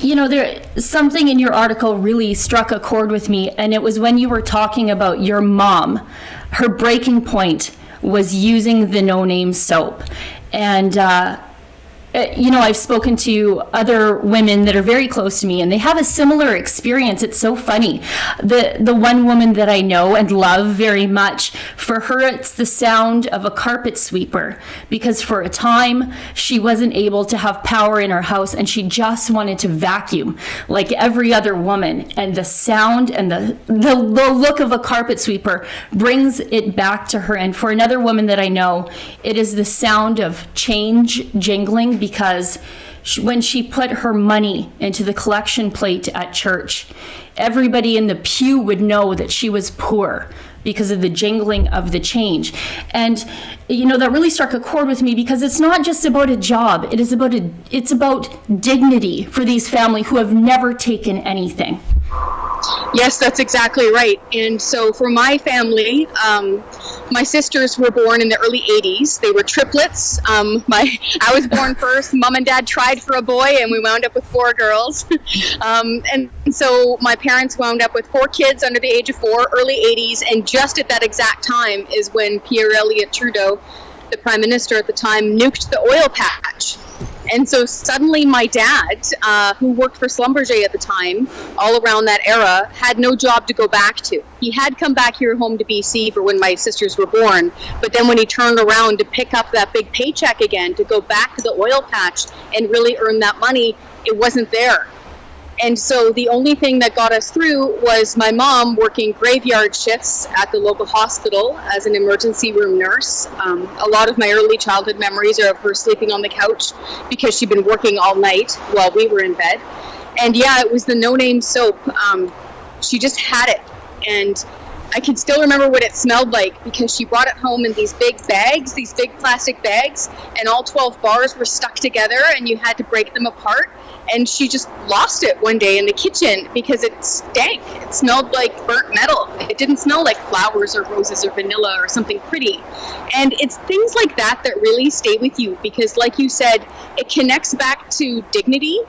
There something in your article really struck a chord with me, and it was when you were talking about your mom. Her breaking point was using the no-name soap. And I've spoken to other women that are very close to me, and they have a similar experience. It's so funny. The one woman that I know and love very much, for her, it's the sound of a carpet sweeper, because for a time she wasn't able to have power in her house, and she just wanted to vacuum like every other woman. And the sound and the look of a carpet sweeper brings it back to her. And for another woman that I know, it is the sound of change jingling, because when she put her money into the collection plate at church, everybody in the pew would know that she was poor because of the jingling of the change. And that really struck a chord with me, because it's not just about a job. It's about dignity for these families who have never taken anything. Yes, that's exactly right. And so for my family, my sisters were born in the early 80s. They were triplets. I was born first. Mom and Dad tried for a boy, and we wound up with 4 girls. And so my parents wound up with 4 kids under the age of 4, early 80s. And just at that exact time is when Pierre Elliott Trudeau, the Prime Minister at the time, nuked the oil patch. And so suddenly my dad, who worked for Schlumberger at the time, all around that era, had no job to go back to. He had come back here home to BC for when my sisters were born, but then when he turned around to pick up that big paycheck again, to go back to the oil patch and really earn that money, it wasn't there. And so the only thing that got us through was my mom working graveyard shifts at the local hospital as an emergency room nurse. A lot of my early childhood memories are of her sleeping on the couch because she'd been working all night while we were in bed. And yeah, it was the no-name soap. She just had it. And I can still remember what it smelled like, because she brought it home in these big bags, these big plastic bags, and all 12 bars were stuck together and you had to break them apart. And she just lost it one day in the kitchen because it stank. It smelled like burnt metal. It didn't smell like flowers or roses or vanilla or something pretty. And it's things like that that really stay with you, because like you said, it connects back to dignity,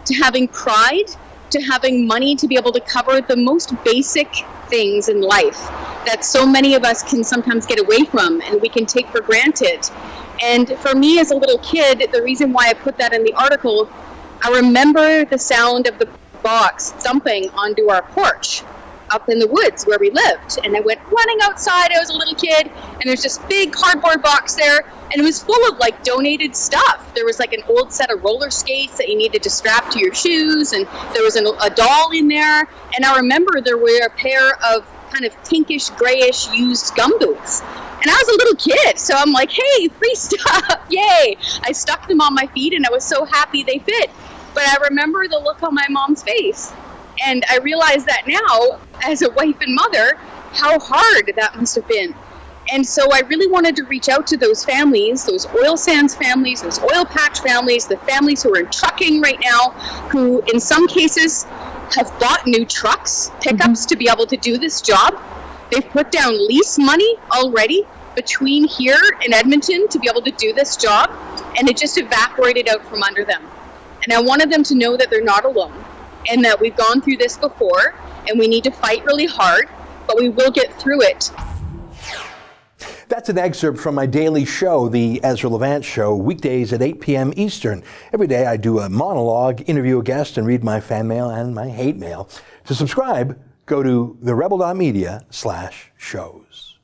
to having pride, to having money to be able to cover the most basic things in life that so many of us can sometimes get away from and we can take for granted. And for me as a little kid, the reason why I put that in the article, I remember the sound of the box thumping onto our porch up in the woods where we lived. And I went running outside. I was a little kid, and there's this big cardboard box there, and it was full of like donated stuff. There was like an old set of roller skates that you needed to strap to your shoes, and there was a doll in there. And I remember there were a pair of kind of pinkish, grayish used gumboots. And I was a little kid, so I'm like, hey, free stuff, yay. I stuck them on my feet, and I was so happy they fit. But I remember the look on my mom's face. And I realize that now, as a wife and mother, how hard that must have been. And so I really wanted to reach out to those families, those oil sands families, those oil patch families, the families who are in trucking right now, who in some cases have bought new trucks, pickups to be able to do this job. They've put down lease money already between here and Edmonton to be able to do this job, and it just evaporated out from under them. And I wanted them to know that they're not alone, and that we've gone through this before, and we need to fight really hard, but we will get through it. That's an excerpt from my daily show, the Ezra Levant Show, weekdays at 8 p.m. Eastern. Every day I do a monologue, interview a guest, and read my fan mail and my hate mail. To subscribe, go to therebel.media/shows.